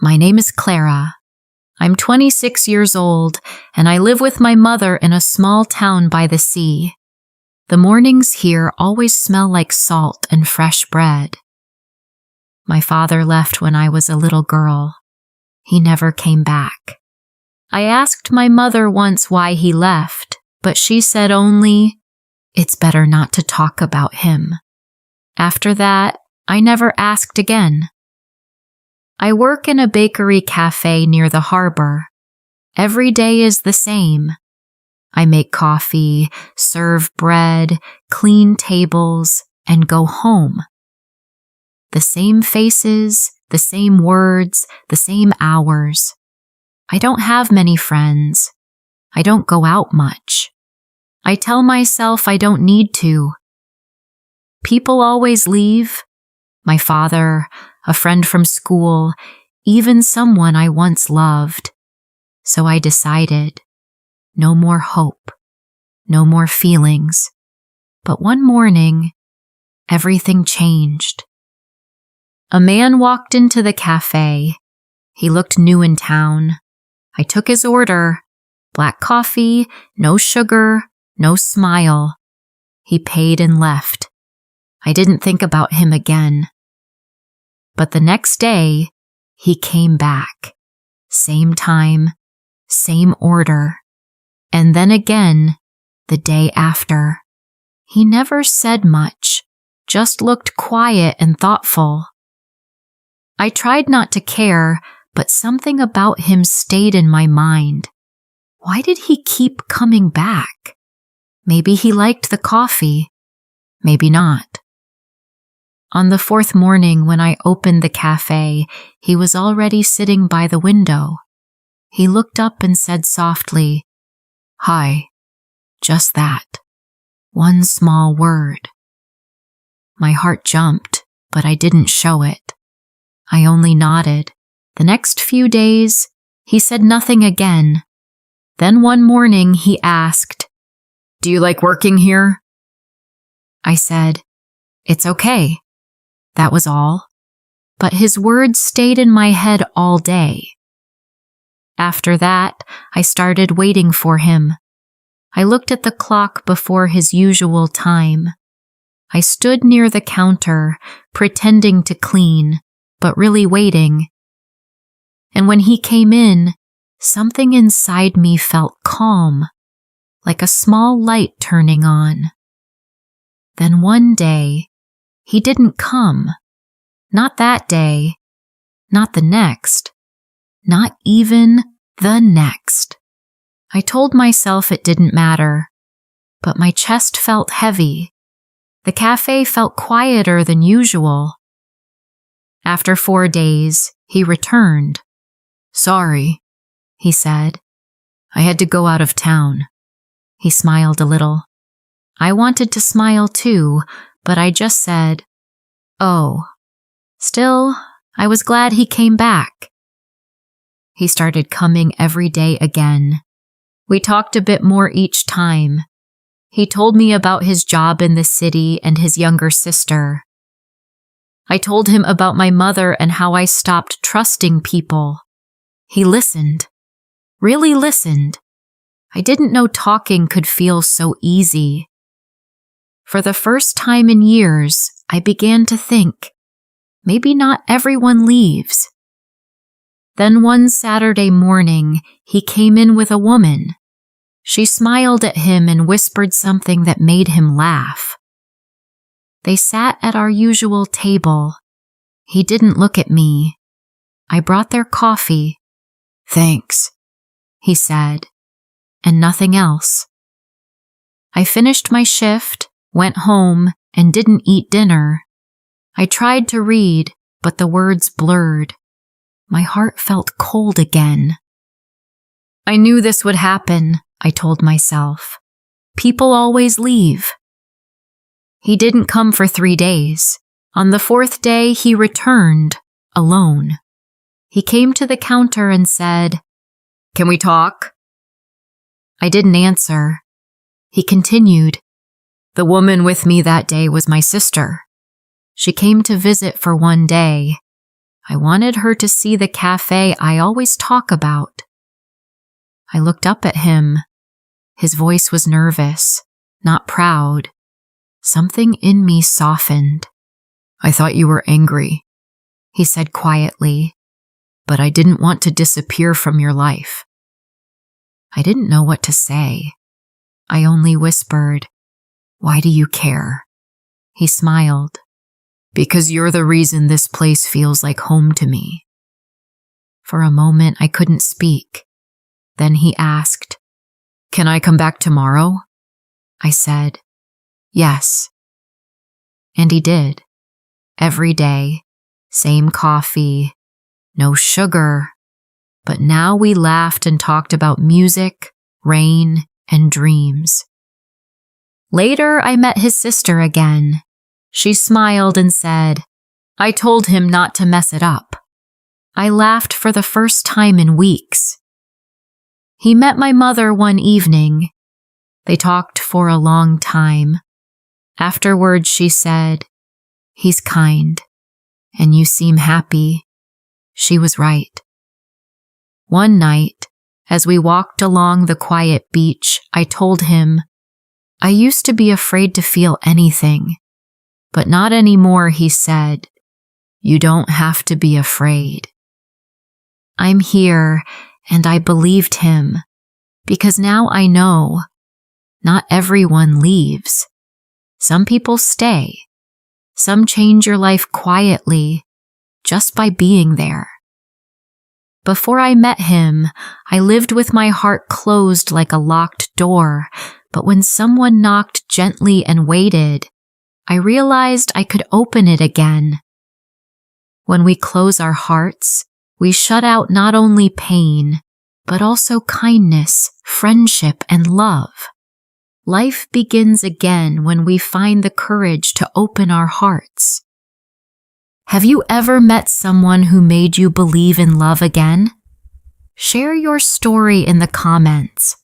My name is Clara. I'm 26 years old, and I live with my mother in a small town by the sea. The mornings here always smell like salt and fresh bread. My father left when I was a little girl. He never came back. I asked my mother once why he left, but she said only, "It's better not to talk about him." After that, I never asked again. I work in a bakery cafe near the harbor. Every day is the same. I make coffee, serve bread, clean tables, and go home. The same faces, the same words, the same hours. I don't have many friends. I don't go out much. I tell myself I don't need to. People always leave. My father, a friend from school, even someone I once loved. So I decided, no more hope, no more feelings. But one morning, everything changed. A man walked into the cafe. He looked new in town. I took his order. Black coffee, no sugar, no smile. He paid and left. I didn't think about him again. But the next day, he came back. Same time, same order. And then again, the day after. He never said much, just looked quiet and thoughtful. I tried not to care, but something about him stayed in my mind. Why did he keep coming back? Maybe he liked the coffee. Maybe not. On the fourth morning when I opened the cafe, he was already sitting by the window. He looked up and said softly, "Hi." Just that. One small word. My heart jumped, but I didn't show it. I only nodded. The next few days, he said nothing again. Then one morning he asked, "Do you like working here?" I said, "It's okay." That was all. But his words stayed in my head all day. After that, I started waiting for him. I looked at the clock before his usual time. I stood near the counter, pretending to clean, but really waiting. And when he came in, something inside me felt calm, like a small light turning on. Then one day, he didn't come. Not that day. Not the next. Not even the next. I told myself it didn't matter, but my chest felt heavy. The cafe felt quieter than usual. After 4 days, he returned. "Sorry," he said. "I had to go out of town." He smiled a little. I wanted to smile too, but I just said, "Oh." Still, I was glad he came back. He started coming every day again. We talked a bit more each time. He told me about his job in the city and his younger sister. I told him about my mother and how I stopped trusting people. He listened. Really listened. I didn't know talking could feel so easy. For the first time in years, I began to think, maybe not everyone leaves. Then one Saturday morning, he came in with a woman. She smiled at him and whispered something that made him laugh. They sat at our usual table. He didn't look at me. I brought their coffee. "Thanks," he said, and nothing else. I finished my shift, went home, and didn't eat dinner. I tried to read, but the words blurred. My heart felt cold again. I knew this would happen, I told myself. People always leave. He didn't come for 3 days. On the 4th day, he returned, alone. He came to the counter and said, "Can we talk?" I didn't answer. He continued, "The woman with me that day was my sister. She came to visit for 1 day. I wanted her to see the cafe I always talk about. I looked up at him. His voice was nervous, not proud. Something in me softened. "I thought you were angry," he said quietly, "but I didn't want to disappear from your life." I didn't know what to say. I only whispered, "Why do you care?" He smiled. "Because you're the reason this place feels like home to me." For a moment, I couldn't speak. Then he asked, "Can I come back tomorrow?" I said, "Yes." And he did. Every day, same coffee, no sugar. But now we laughed and talked about music, rain, and dreams. Later, I met his sister again. She smiled and said, "I told him not to mess it up." I laughed for the first time in weeks. He met my mother one evening. They talked for a long time. Afterwards, she said, "He's kind, and you seem happy." She was right. One night, as we walked along the quiet beach, I told him, "I used to be afraid to feel anything, but not anymore," he said. "You don't have to be afraid." I'm here, and I believed him, because now I know not everyone leaves. Some people stay. Some change your life quietly, just by being there. Before I met him, I lived with my heart closed like a locked door, but when someone knocked gently and waited, I realized I could open it again. When we close our hearts, we shut out not only pain, but also kindness, friendship, and love. Life begins again when we find the courage to open our hearts. Have you ever met someone who made you believe in love again? Share your story in the comments.